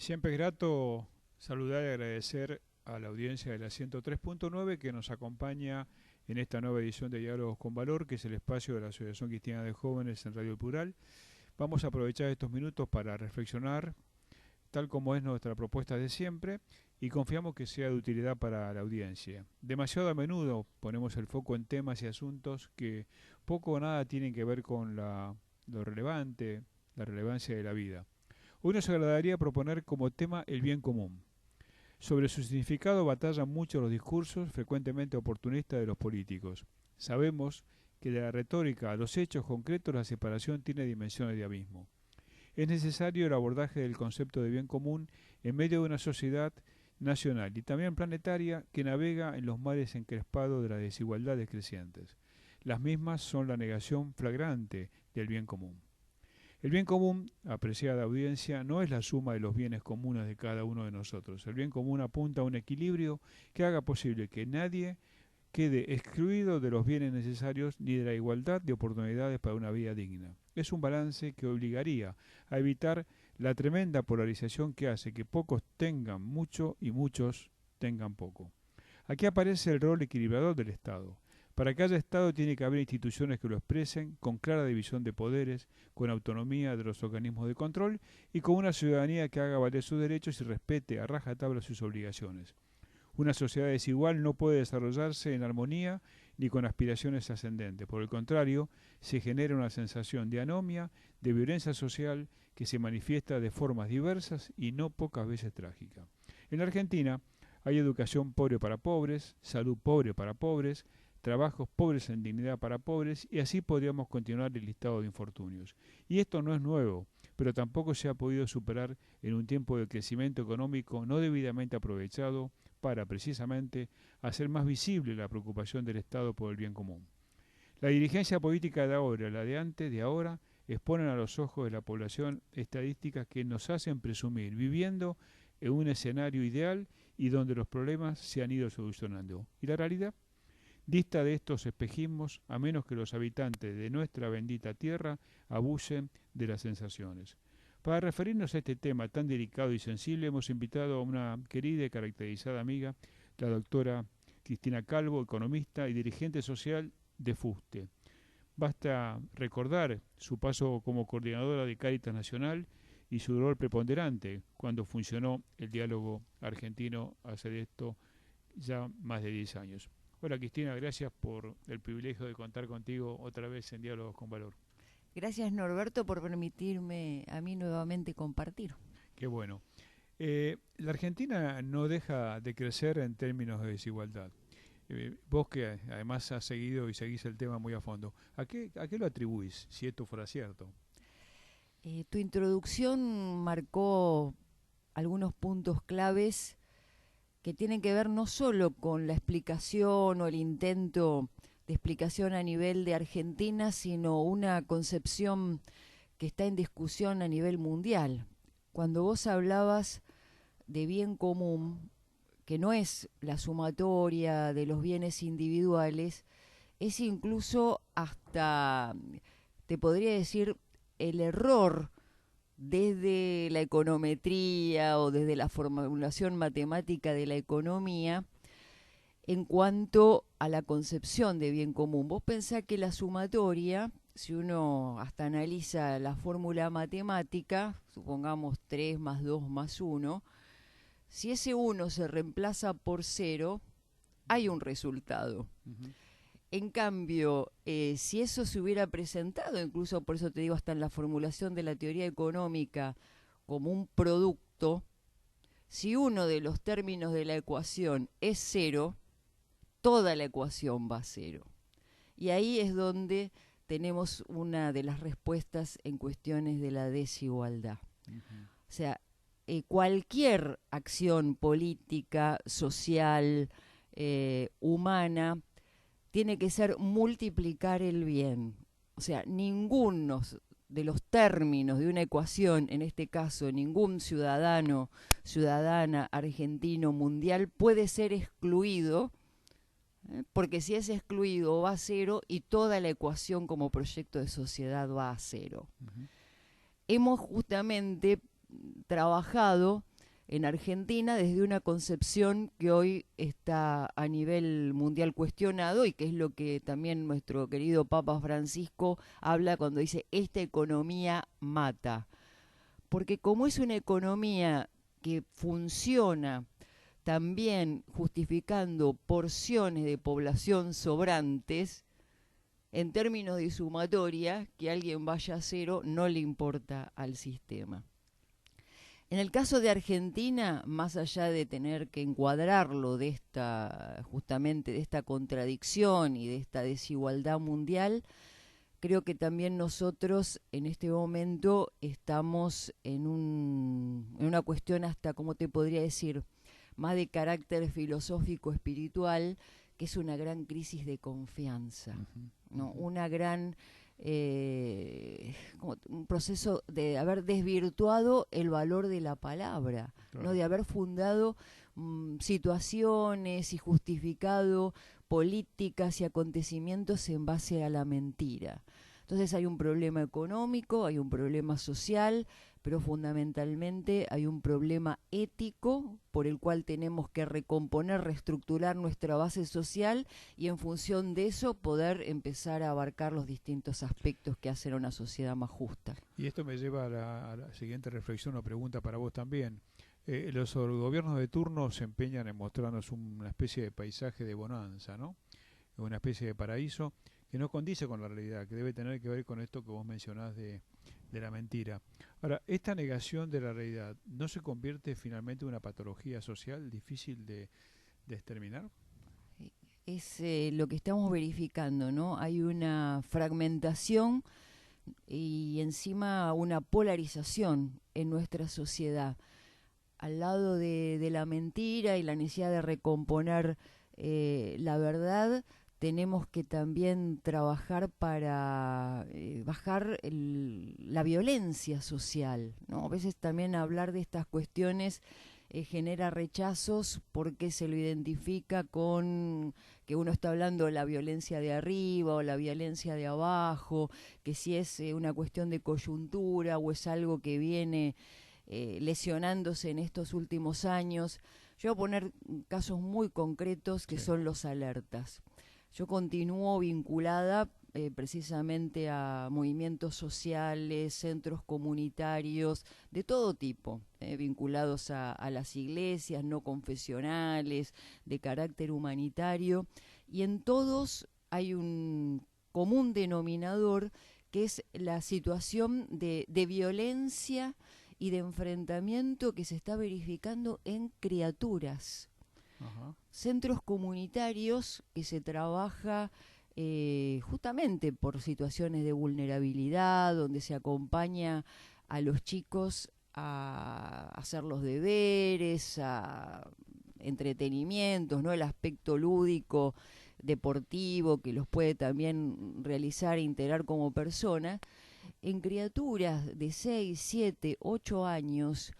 Siempre es grato saludar y agradecer a la audiencia de la 103.9 que nos acompaña en esta nueva edición de Diálogos con Valor, que es el espacio de la Asociación Cristiana de Jóvenes en Radio Plural. Vamos a aprovechar estos minutos para reflexionar, tal como es nuestra propuesta de siempre, y confiamos que sea de utilidad para la audiencia. Demasiado a menudo ponemos el foco en temas y asuntos que poco o nada tienen que ver con lo relevante, la relevancia de la vida. Hoy nos agradaría proponer como tema el bien común. Sobre su significado batallan mucho los discursos, frecuentemente oportunistas, de los políticos. Sabemos que de la retórica a los hechos concretos la separación tiene dimensiones de abismo. Es necesario el abordaje del concepto de bien común en medio de una sociedad nacional y también planetaria que navega en los mares encrespados de las desigualdades crecientes. Las mismas son la negación flagrante del bien común. El bien común, apreciada audiencia, no es la suma de los bienes comunes de cada uno de nosotros. El bien común apunta a un equilibrio que haga posible que nadie quede excluido de los bienes necesarios ni de la igualdad de oportunidades para una vida digna. Es un balance que obligaría a evitar la tremenda polarización que hace que pocos tengan mucho y muchos tengan poco. Aquí aparece el rol equilibrador del Estado. Para que haya Estado tiene que haber instituciones que lo expresen, con clara división de poderes, con autonomía de los organismos de control y con una ciudadanía que haga valer sus derechos y respete a rajatabla sus obligaciones. Una sociedad desigual no puede desarrollarse en armonía ni con aspiraciones ascendentes. Por el contrario, se genera una sensación de anomia, de violencia social que se manifiesta de formas diversas y no pocas veces trágicas. En la Argentina hay educación pobre para pobres, salud pobre para pobres, trabajos pobres en dignidad para pobres, y así podríamos continuar el listado de infortunios. Y esto no es nuevo, pero tampoco se ha podido superar en un tiempo de crecimiento económico no debidamente aprovechado para, precisamente, hacer más visible la preocupación del Estado por el bien común. La dirigencia política de ahora, la de antes, de ahora, exponen a los ojos de la población estadísticas que nos hacen presumir viviendo en un escenario ideal y donde los problemas se han ido solucionando. ¿Y la realidad? Dista de estos espejismos, a menos que los habitantes de nuestra bendita tierra abusen de las sensaciones. Para referirnos a este tema tan delicado y sensible, hemos invitado a una querida y caracterizada amiga, la doctora Cristina Calvo, economista y dirigente social de FUSTE. Basta recordar su paso como coordinadora de Cáritas Nacional y su rol preponderante cuando funcionó el diálogo argentino hace de esto ya más de 10 años. Hola Cristina, gracias por el privilegio de contar contigo otra vez en Diálogos con Valor. Gracias Norberto por permitirme a mí nuevamente compartir. Qué bueno. La Argentina no deja de crecer en términos de desigualdad. Vos que además has seguido y seguís el tema muy a fondo, a qué lo atribuís, si esto fuera cierto? Tu introducción marcó algunos puntos claves que tienen que ver no solo con la explicación o el intento de explicación a nivel de Argentina, sino una concepción que está en discusión a nivel mundial. Cuando vos hablabas de bien común, que no es la sumatoria de los bienes individuales, es incluso hasta, te podría decir, el error desde la econometría o desde la formulación matemática de la economía en cuanto a la concepción de bien común. Vos pensás que la sumatoria, si uno hasta analiza la fórmula matemática, supongamos 3 más 2 más 1, si ese 1 se reemplaza por 0, hay un resultado. Ujú. En cambio, si eso se hubiera presentado, incluso por eso te digo, hasta en la formulación de la teoría económica, como un producto, si uno de los términos de la ecuación es 0, toda la ecuación va a 0. Y ahí es donde tenemos una de las respuestas en cuestiones de la desigualdad. Ujú. O sea, cualquier acción política, social, humana, tiene que ser multiplicar el bien. O sea, ninguno de los términos de una ecuación, en este caso, ningún ciudadano, ciudadana, argentino, mundial, puede ser excluido, porque si es excluido va a 0 y toda la ecuación como proyecto de sociedad va a 0. Ujú. Hemos justamente trabajado en Argentina desde una concepción que hoy está a nivel mundial cuestionado y que es lo que también nuestro querido Papa Francisco habla cuando dice esta economía mata. Porque como es una economía que funciona también justificando porciones de población sobrantes, en términos de sumatoria, que alguien vaya a cero no le importa al sistema. En el caso de Argentina, más allá de tener que encuadrarlo de justamente de esta contradicción y de esta desigualdad mundial, creo que también nosotros en este momento estamos en una cuestión hasta, ¿cómo te podría decir?, más de carácter filosófico espiritual, que es una gran crisis de confianza, ¿no? Una gran como un proceso de haber desvirtuado el valor de la palabra, claro, ¿no? De haber fundado situaciones y justificado políticas y acontecimientos en base a la mentira. Entonces hay un problema económico, hay un problema social, pero fundamentalmente hay un problema ético por el cual tenemos que recomponer, reestructurar nuestra base social y en función de eso poder empezar a abarcar los distintos aspectos que hacen a una sociedad más justa. Y esto me lleva a la siguiente reflexión o pregunta para vos también. Los gobiernos de turno se empeñan en mostrarnos una especie de paisaje de bonanza, ¿no? Una especie de paraíso que no condice con la realidad, que debe tener que ver con esto que vos mencionás de la mentira. Ahora, esta negación de la realidad, ¿no se convierte finalmente en una patología social difícil de exterminar? Es lo que estamos verificando, ¿no? Hay una fragmentación y encima una polarización en nuestra sociedad. Al lado de la mentira y la necesidad de recomponer la verdad, tenemos que también trabajar para bajar la violencia social, ¿no? A veces también hablar de estas cuestiones genera rechazos porque se lo identifica con que uno está hablando de la violencia de arriba o la violencia de abajo, que si es una cuestión de coyuntura o es algo que viene lesionándose en estos últimos años. Yo voy a poner casos muy concretos que son los alertas. Yo continúo vinculada precisamente a movimientos sociales, centros comunitarios, de todo tipo, vinculados a las iglesias no confesionales, de carácter humanitario, y en todos hay un común denominador que es la situación de violencia y de enfrentamiento que se está verificando en criaturas. Ajá. Centros comunitarios que se trabaja justamente por situaciones de vulnerabilidad, donde se acompaña a los chicos a hacer los deberes, a entretenimientos, ¿no? El aspecto lúdico, deportivo, que los puede también realizar e integrar como persona. En criaturas de 6, 7, 8 años,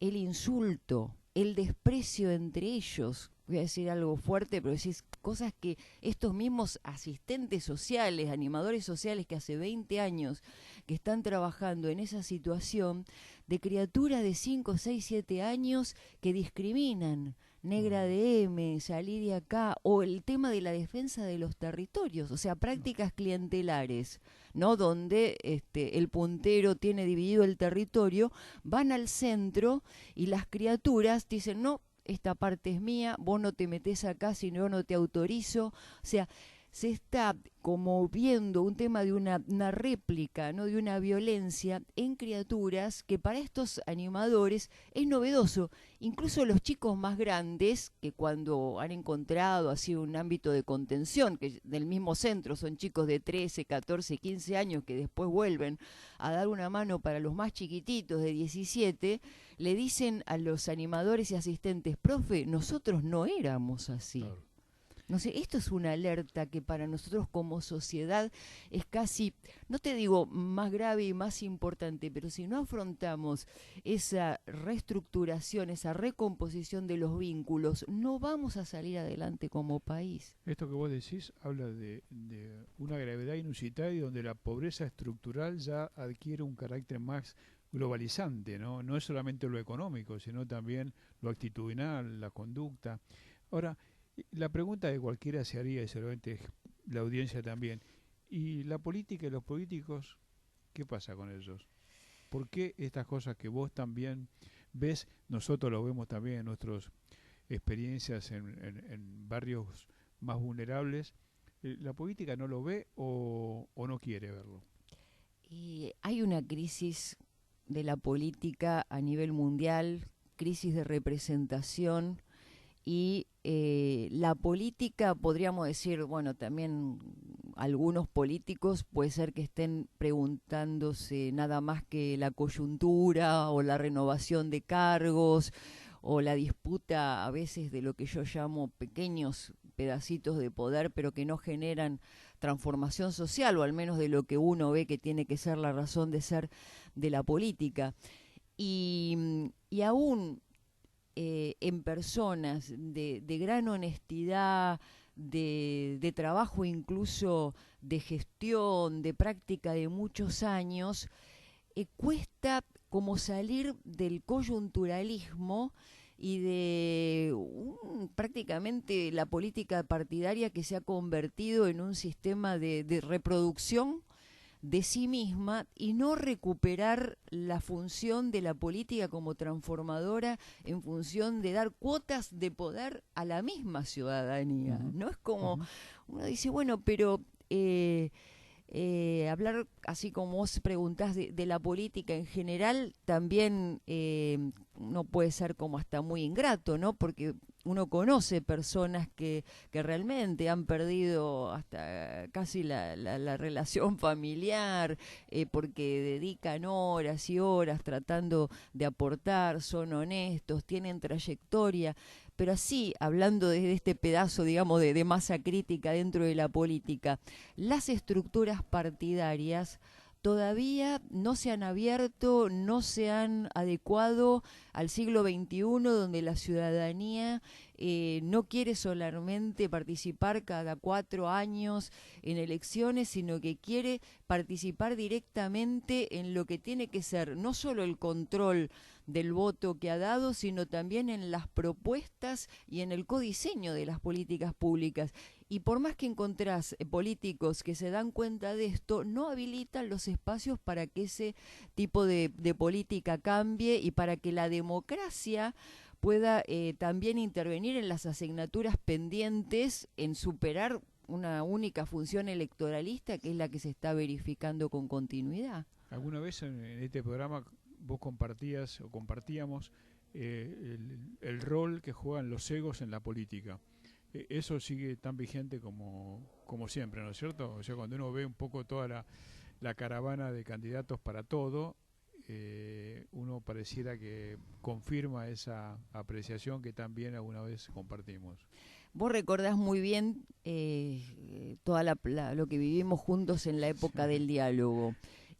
el insulto, el desprecio entre ellos, voy a decir algo fuerte, pero decís cosas que estos mismos asistentes sociales, animadores sociales que hace 20 años que están trabajando en esa situación, de criaturas de 5, 6, 7 años que discriminan, negra de M, salí de acá, o el tema de la defensa de los territorios, o sea, prácticas clientelares, ¿no? Donde el puntero tiene dividido el territorio, van al centro y las criaturas dicen, no, esta parte es mía, vos no te metés acá si yo no te autorizo, o sea, se está como viendo un tema de una réplica, ¿no? De una violencia en criaturas que para estos animadores es novedoso. Incluso los chicos más grandes, que cuando han encontrado así un ámbito de contención, que del mismo centro son chicos de 13, 14, 15 años que después vuelven a dar una mano para los más chiquititos de 17, le dicen a los animadores y asistentes, profe, nosotros no éramos así. Claro. No sé, esto es una alerta que para nosotros como sociedad es casi, no te digo más grave y más importante, pero si no afrontamos esa reestructuración, esa recomposición de los vínculos, no vamos a salir adelante como país. Esto que vos decís habla de una gravedad inusitada y donde la pobreza estructural ya adquiere un carácter más globalizante, ¿no? No es solamente lo económico, sino también lo actitudinal, la conducta. Ahora, la pregunta que cualquiera se haría, y seguramente la audiencia también, ¿y la política y los políticos, qué pasa con ellos? ¿Por qué estas cosas que vos también ves, nosotros lo vemos también en nuestras experiencias en barrios más vulnerables, la política no lo ve o no quiere verlo? Y hay una crisis de la política a nivel mundial, crisis de representación y la política, podríamos decir, bueno, también algunos políticos puede ser que estén preguntándose nada más que la coyuntura o la renovación de cargos o la disputa a veces de lo que yo llamo pequeños pedacitos de poder, pero que no generan transformación social, o al menos de lo que uno ve que tiene que ser la razón de ser de la política. Y aún en personas de gran honestidad, de trabajo incluso de gestión, de práctica de muchos años, cuesta como salir del coyunturalismo y de prácticamente la política partidaria que se ha convertido en un sistema de reproducción de sí misma y no recuperar la función de la política como transformadora en función de dar cuotas de poder a la misma ciudadanía. Ujú, No es como, ujú. uno dice, bueno, pero hablar, así como vos preguntás, de la política en general, también no puede ser como hasta muy ingrato, ¿no? Porque uno conoce personas que realmente han perdido hasta casi la relación familiar, porque dedican horas y horas tratando de aportar, son honestos, tienen trayectoria. Pero así, hablando de este pedazo, digamos, de masa crítica dentro de la política, las estructuras partidarias todavía no se han abierto, no se han adecuado al siglo XXI, donde la ciudadanía no quiere solamente participar cada 4 años en elecciones, sino que quiere participar directamente en lo que tiene que ser no solo el control del voto que ha dado, sino también en las propuestas y en el codiseño de las políticas públicas. Y por más que encontrás políticos que se dan cuenta de esto, no habilitan los espacios para que ese tipo de política cambie y para que la democracia pueda también intervenir en las asignaturas pendientes en superar una única función electoralista que es la que se está verificando con continuidad. ¿Alguna vez en este programa vos compartías o compartíamos el rol que juegan los egos en la política? Eso sigue tan vigente como siempre, ¿no es cierto? O sea, cuando uno ve un poco toda la caravana de candidatos para todo, uno pareciera que confirma esa apreciación que también alguna vez compartimos. Vos recordás muy bien toda lo que vivimos juntos en la época del diálogo.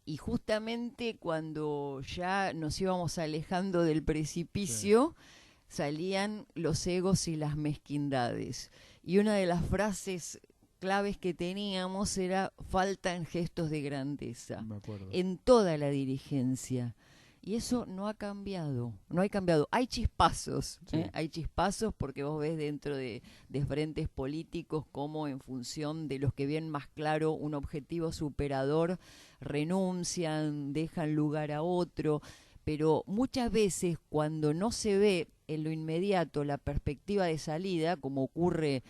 Y justamente cuando ya nos íbamos alejando del precipicio, sí, salían los egos y las mezquindades. Y una de las frases claves que teníamos era: faltan gestos de grandeza. Me acuerdo. En toda la dirigencia. Y eso no ha cambiado, no ha cambiado. Hay chispazos, Sí. Hay chispazos porque vos ves dentro de frentes políticos cómo en función de los que ven más claro un objetivo superador, renuncian, dejan lugar a otro. Pero muchas veces cuando no se ve en lo inmediato la perspectiva de salida, como ocurre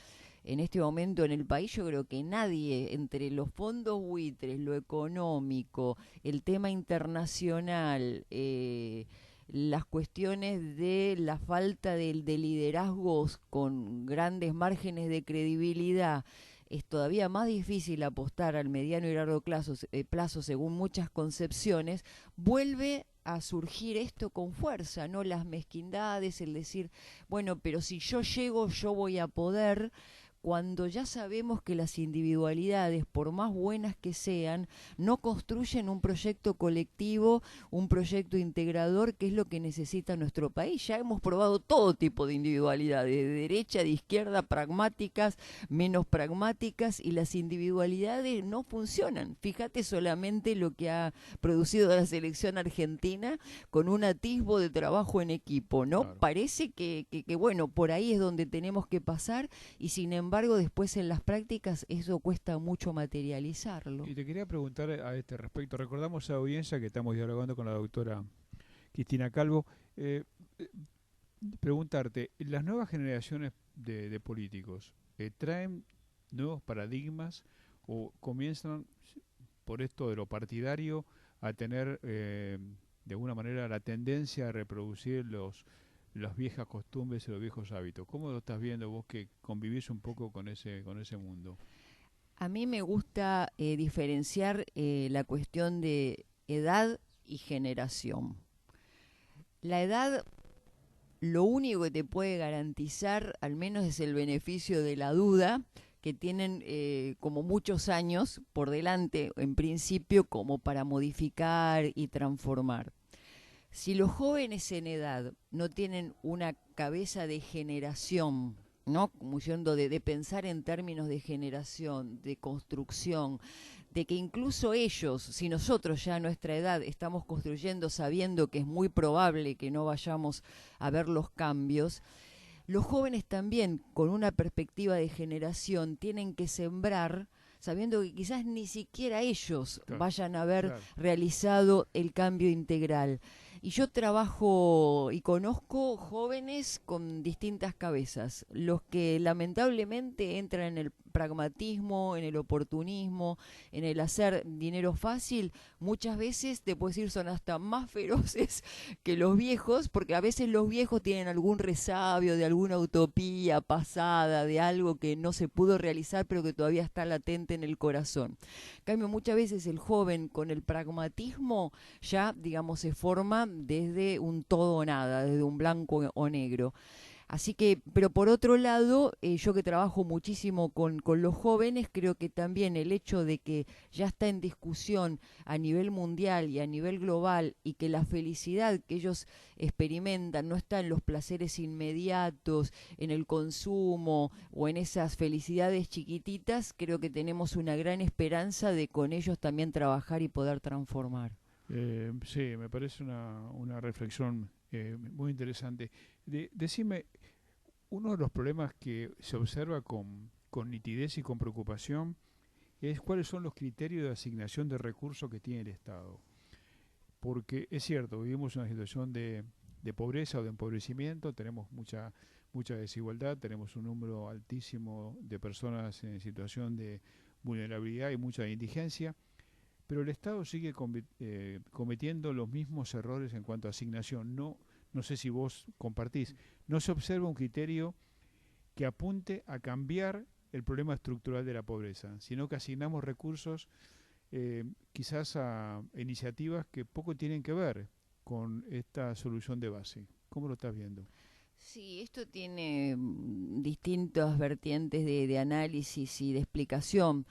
en este momento en el país, yo creo que nadie, entre los fondos buitres, lo económico, el tema internacional, las cuestiones de la falta de liderazgos con grandes márgenes de credibilidad, es todavía más difícil apostar al mediano y largo plazo según muchas concepciones, vuelve a surgir esto con fuerza, ¿no? Las mezquindades, el decir, bueno, pero si yo llego, yo voy a poder, cuando ya sabemos que las individualidades, por más buenas que sean, no construyen un proyecto colectivo, un proyecto integrador, que es lo que necesita nuestro país. Ya hemos probado todo tipo de individualidades, de derecha, de izquierda, pragmáticas, menos pragmáticas, y las individualidades no funcionan. Fíjate solamente lo que ha producido la selección argentina con un atisbo de trabajo en equipo, ¿no? Claro. Parece que, bueno, por ahí es donde tenemos que pasar, y sin embargo después en las prácticas eso cuesta mucho materializarlo. Y te quería preguntar a este respecto. Recordamos a la audiencia que estamos dialogando con la doctora Cristina Calvo. Eh, eh, Preguntarte, ¿las nuevas generaciones de políticos traen nuevos paradigmas o comienzan por esto de lo partidario a tener de alguna manera la tendencia a reproducir las viejas costumbres y los viejos hábitos? ¿Cómo lo estás viendo vos que convivís un poco con ese mundo? A mí me gusta diferenciar la cuestión de edad y generación. La edad, lo único que te puede garantizar, al menos, es el beneficio de la duda, que tienen como muchos años por delante, en principio, como para modificar y transformar. Si los jóvenes en edad no tienen una cabeza de generación, ¿no? Como yendo de pensar en términos de generación, de construcción, de que incluso ellos, si nosotros ya a nuestra edad estamos construyendo sabiendo que es muy probable que no vayamos a ver los cambios, los jóvenes también, con una perspectiva de generación, tienen que sembrar sabiendo que quizás ni siquiera ellos vayan a haber realizado el cambio integral. Y yo trabajo y conozco jóvenes con distintas cabezas, los que lamentablemente entran en el pragmatismo, en el oportunismo, en el hacer dinero fácil. Muchas veces, te puedo decir, son hasta más feroces que los viejos, porque a veces los viejos tienen algún resabio de alguna utopía pasada, de algo que no se pudo realizar pero que todavía está latente en el corazón. En cambio, muchas veces el joven con el pragmatismo ya, digamos, se forma desde un todo o nada, desde un blanco o negro. Así que, pero por otro lado, yo que trabajo muchísimo con los jóvenes, creo que también el hecho de que ya está en discusión a nivel mundial y a nivel global, y que la felicidad que ellos experimentan no está en los placeres inmediatos, en el consumo o en esas felicidades chiquititas, creo que tenemos una gran esperanza de con ellos también trabajar y poder transformar. Sí, me parece una reflexión muy interesante. Decime, uno de los problemas que se observa con nitidez y con preocupación es cuáles son los criterios de asignación de recursos que tiene el Estado. Porque es cierto, vivimos una situación de pobreza o de empobrecimiento, tenemos mucha desigualdad, tenemos un número altísimo de personas en situación de vulnerabilidad y mucha indigencia, pero el Estado sigue cometiendo los mismos errores en cuanto a asignación. No sé si vos compartís, no se observa un criterio que apunte a cambiar el problema estructural de la pobreza, sino que asignamos recursos quizás a iniciativas que poco tienen que ver con esta solución de base. ¿Cómo lo estás viendo? Sí, esto tiene distintas vertientes de análisis y de explicación.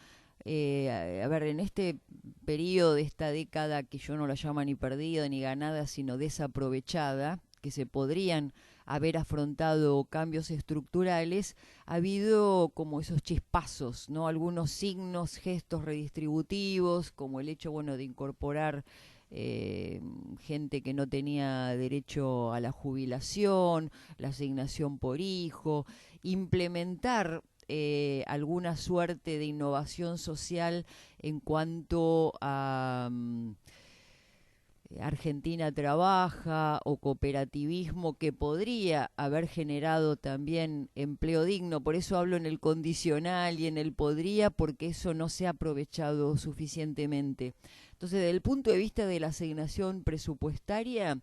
A ver, en este periodo de esta década, que yo no la llamo ni perdida ni ganada, sino desaprovechada, que se podrían haber afrontado cambios estructurales, ha habido como esos chispazos, ¿no? Algunos signos, gestos redistributivos, como el hecho, bueno, de incorporar gente que no tenía derecho a la jubilación, la asignación por hijo, implementar alguna suerte de innovación social en cuanto a Argentina Trabaja o cooperativismo, que podría haber generado también empleo digno. Por eso hablo en el condicional y en el podría, porque eso no se ha aprovechado suficientemente. Entonces, desde el punto de vista de la asignación presupuestaria,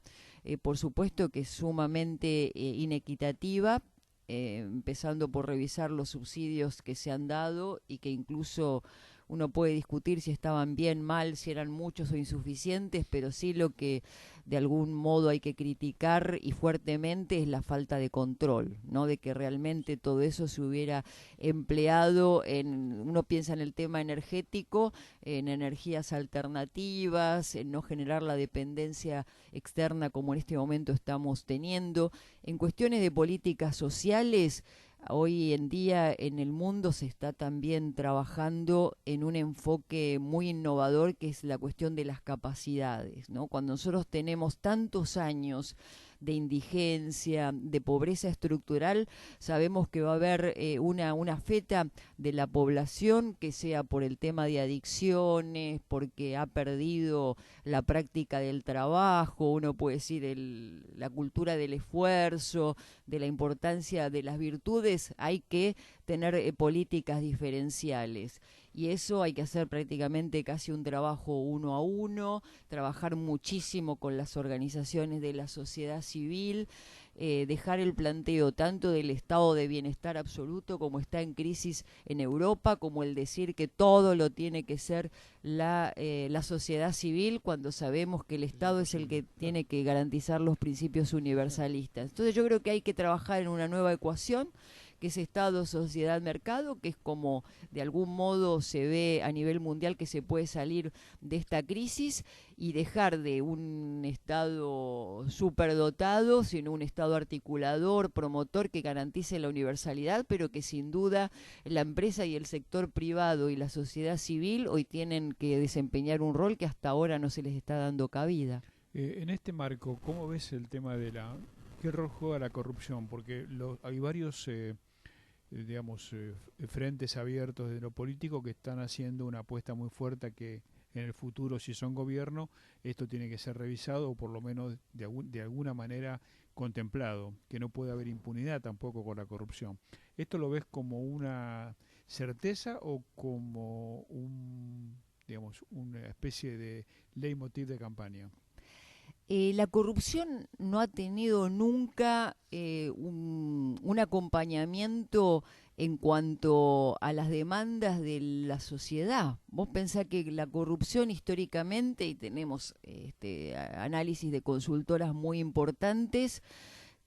por supuesto que es sumamente inequitativa, empezando por revisar los subsidios que se han dado y que incluso uno puede discutir si estaban bien, mal, si eran muchos o insuficientes, pero sí lo que de algún modo hay que criticar y fuertemente es la falta de control, ¿no? De que realmente todo eso se hubiera empleado uno piensa en el tema energético, en energías alternativas, en no generar la dependencia externa como en este momento estamos teniendo. En cuestiones de políticas sociales, hoy en día en el mundo se está también trabajando en un enfoque muy innovador que es la cuestión de las capacidades, ¿no? Cuando nosotros tenemos tantos años de indigencia, de pobreza estructural, sabemos que va a haber una feta de la población que sea por el tema de adicciones, porque ha perdido la práctica del trabajo, uno puede decir la cultura del esfuerzo, de la importancia de las virtudes, hay que tener políticas diferenciales. Y eso hay que hacer prácticamente casi un trabajo uno a uno, trabajar muchísimo con las organizaciones de la sociedad civil, dejar el planteo tanto del estado de bienestar absoluto como está en crisis en Europa, como el decir que todo lo tiene que ser la sociedad civil, cuando sabemos que el Estado es el que tiene que garantizar los principios universalistas. Entonces yo creo que hay que trabajar en una nueva ecuación, que es Estado, sociedad, mercado, que es como de algún modo se ve a nivel mundial que se puede salir de esta crisis y dejar de un Estado superdotado, sino un Estado articulador, promotor, que garantice la universalidad, pero que sin duda la empresa y el sector privado y la sociedad civil hoy tienen que desempeñar un rol que hasta ahora no se les está dando cabida. En este marco, ¿cómo ves el tema de qué rol juega la corrupción? Porque hay varios digamos, frentes abiertos de lo político que están haciendo una apuesta muy fuerte a que en el futuro, si son gobierno, esto tiene que ser revisado o por lo menos de alguna manera contemplado, que no puede haber impunidad tampoco con la corrupción. ¿Esto lo ves como una certeza o como digamos, una especie de leitmotiv de campaña? La corrupción no ha tenido nunca un acompañamiento en cuanto a las demandas de la sociedad. Vos pensás que la corrupción históricamente, y tenemos análisis de consultoras muy importantes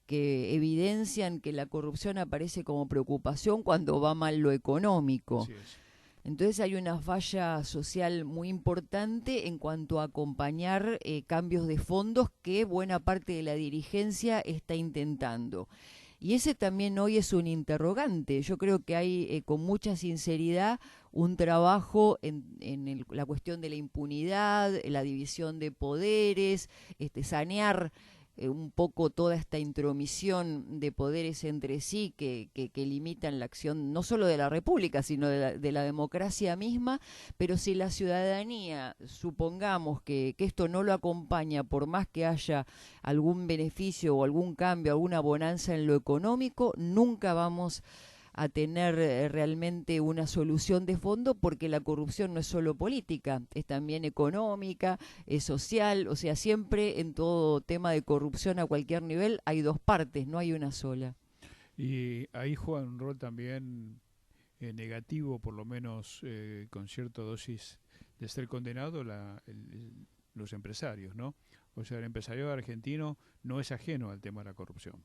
que evidencian que la corrupción aparece como preocupación cuando va mal lo económico. Así es. Entonces hay una falla social muy importante en cuanto a acompañar cambios de fondos que buena parte de la dirigencia está intentando. Y ese también hoy es un interrogante. Yo creo que hay con mucha sinceridad un trabajo en la cuestión de la impunidad, la división de poderes, sanear un poco toda esta intromisión de poderes entre sí que limitan la acción no solo de la República, sino de la democracia misma, pero si la ciudadanía, supongamos que esto no lo acompaña, por más que haya algún beneficio o algún cambio, alguna bonanza en lo económico, nunca vamos a tener realmente una solución de fondo, porque la corrupción no es solo política, es también económica, es social, o sea, siempre en todo tema de corrupción a cualquier nivel hay dos partes, no hay una sola. Y ahí juega un rol también negativo, por lo menos con cierta dosis de ser condenado los empresarios, ¿no? O sea, el empresario argentino no es ajeno al tema de la corrupción.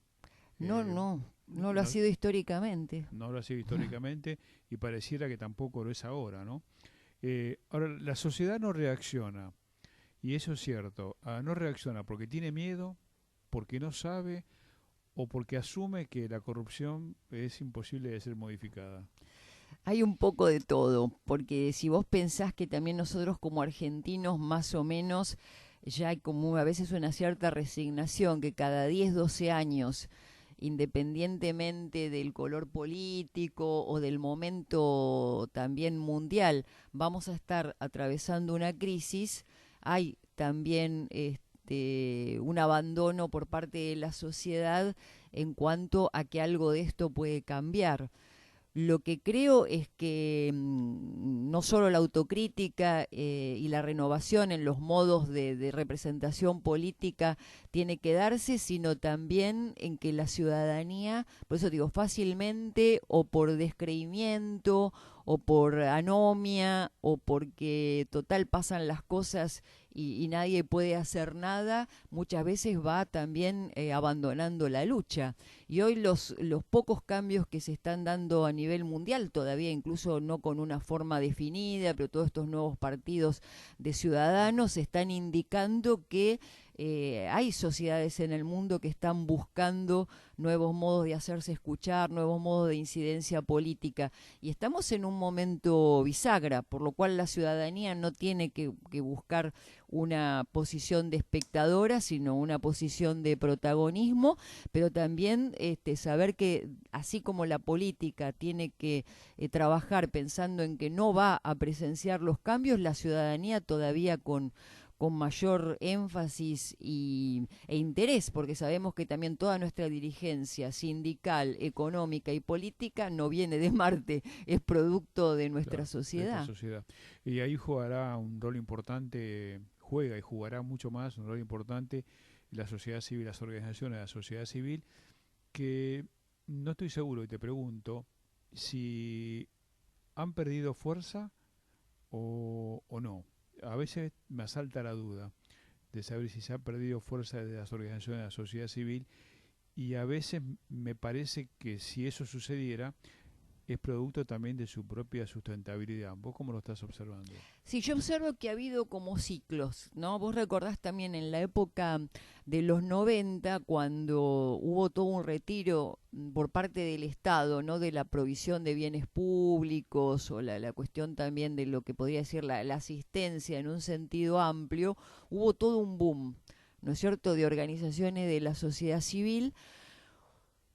No, Eh, no lo ha no, sido históricamente. no lo ha sido históricamente y pareciera que tampoco lo es ahora, ¿no? Ahora, la sociedad no reacciona, y eso es cierto, no reacciona porque tiene miedo, porque no sabe o porque asume que la corrupción es imposible de ser modificada. Hay un poco de todo, porque si vos pensás que también nosotros como argentinos más o menos ya hay como a veces una cierta resignación que cada 10, 12 años, independientemente del color político o del momento también mundial, vamos a estar atravesando una crisis, hay también un abandono por parte de la sociedad en cuanto a que algo de esto puede cambiar. Lo que creo es que no solo la autocrítica y la renovación en los modos de representación política tiene que darse, sino también en que la ciudadanía, por eso digo, fácilmente o por descreimiento o por anomia o porque total pasan las cosas y nadie puede hacer nada, muchas veces va también abandonando la lucha. Y hoy los pocos cambios que se están dando a nivel mundial, todavía incluso no con una forma definida, pero todos estos nuevos partidos de ciudadanos están indicando que hay sociedades en el mundo que están buscando nuevos modos de hacerse escuchar, nuevos modos de incidencia política. Y estamos en un momento bisagra, por lo cual la ciudadanía no tiene que buscar una posición de espectadora, sino una posición de protagonismo, pero también saber que así como la política tiene que trabajar pensando en que no va a presenciar los cambios, la ciudadanía todavía con mayor énfasis e interés, porque sabemos que también toda nuestra dirigencia sindical, económica y política no viene de Marte, es producto de nuestra sociedad. De nuestra sociedad. Y ahí jugará un rol importante, juega y jugará mucho más un rol importante la sociedad civil, las organizaciones de la sociedad civil, que no estoy seguro y te pregunto si han perdido fuerza o no. A veces me asalta la duda de saber si se ha perdido fuerza de las organizaciones de la sociedad civil y a veces me parece que si eso sucediera es producto también de su propia sustentabilidad. ¿Vos cómo lo estás observando? Sí, yo observo que ha habido como ciclos, ¿no? Vos recordás también en la época de los 90, cuando hubo todo un retiro por parte del Estado, ¿no? De la provisión de bienes públicos o la cuestión también de lo que podría decir la asistencia en un sentido amplio, hubo todo un boom, ¿no es cierto?, de organizaciones de la sociedad civil,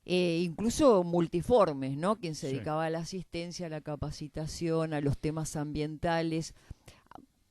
incluso multiformes, ¿no? Quien se Sí. dedicaba a la asistencia, a la capacitación, a los temas ambientales,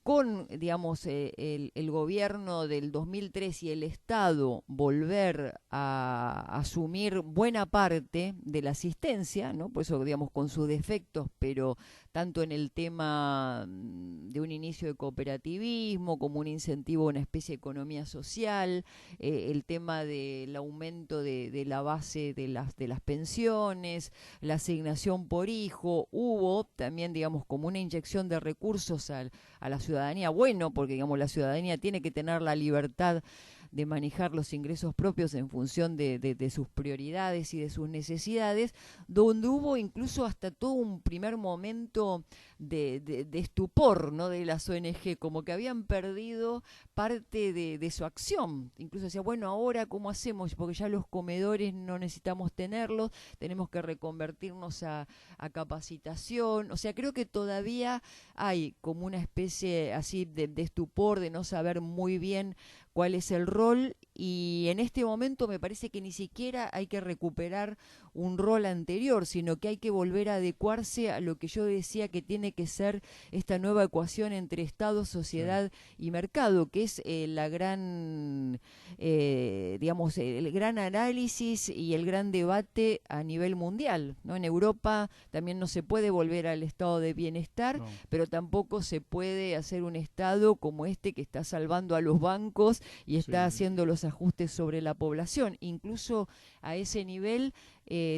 con, digamos, el gobierno del 2003 y el Estado volver a asumir buena parte de la asistencia, ¿no? Por eso, digamos, con sus defectos, pero tanto en el tema de un inicio de cooperativismo, como un incentivo a una especie de economía social, el tema del aumento de la base de las pensiones, la asignación por hijo, hubo también, digamos, como una inyección de recursos a la ciudadanía, bueno, porque digamos la ciudadanía tiene que tener la libertad de manejar los ingresos propios en función de sus prioridades y de sus necesidades, donde hubo incluso hasta todo un primer momento de estupor, ¿no?, de las ONG, como que habían perdido parte de su acción. Incluso decía, bueno, ahora ¿cómo hacemos? Porque ya los comedores no necesitamos tenerlos, tenemos que reconvertirnos a capacitación. O sea, creo que todavía hay como una especie así de estupor, de no saber muy bien cuál es el rol, y en este momento me parece que ni siquiera hay que recuperar un rol anterior, sino que hay que volver a adecuarse a lo que yo decía que tiene que ser esta nueva ecuación entre Estado, sociedad y mercado, que es la gran, digamos, el gran análisis y el gran debate a nivel mundial, ¿no? En Europa también no se puede volver al estado de bienestar, No. pero tampoco se puede hacer un Estado como este que está salvando a los bancos y está Sí. haciendo los ajustes sobre la población. Incluso a ese nivel,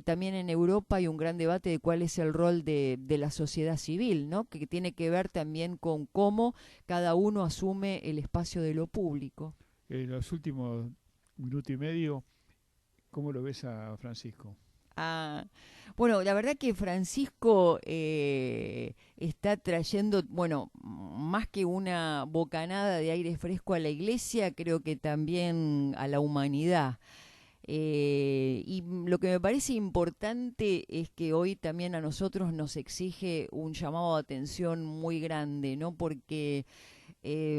también en Europa hay un gran debate de cuál es el rol de la sociedad civil, ¿no?, que tiene que ver también con cómo cada uno asume el espacio de lo público. En los últimos minuto y medio, ¿cómo lo ves a Francisco? Ah, bueno, la verdad que Francisco está trayendo, bueno, más que una bocanada de aire fresco a la iglesia, creo que también a la humanidad. Y lo que me parece importante es que hoy también a nosotros nos exige un llamado de atención muy grande, ¿no? Porque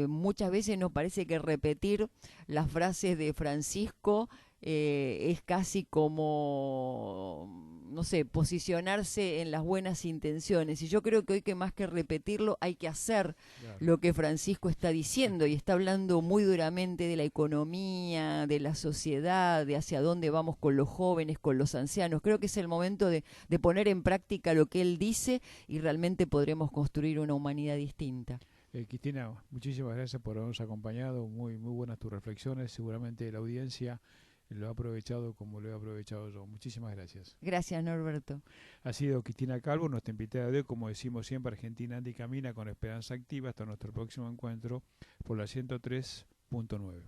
muchas veces nos parece que repetir las frases de Francisco es casi como, no sé, posicionarse en las buenas intenciones. Y yo creo que hoy, que más que repetirlo, hay que hacer Claro. lo que Francisco está diciendo, y está hablando muy duramente de la economía, de la sociedad, de hacia dónde vamos con los jóvenes, con los ancianos. Creo que es el momento de poner en práctica lo que él dice, y realmente podremos construir una humanidad distinta. Cristina, muchísimas gracias por habernos acompañado. Muy, muy buenas tus reflexiones. Seguramente la audiencia lo ha aprovechado como lo he aprovechado yo. Muchísimas gracias. Gracias, Norberto. Ha sido Cristina Calvo, nuestra invitada de hoy. Como decimos siempre, Argentina anda y camina con esperanza activa. Hasta nuestro próximo encuentro por la 103.9.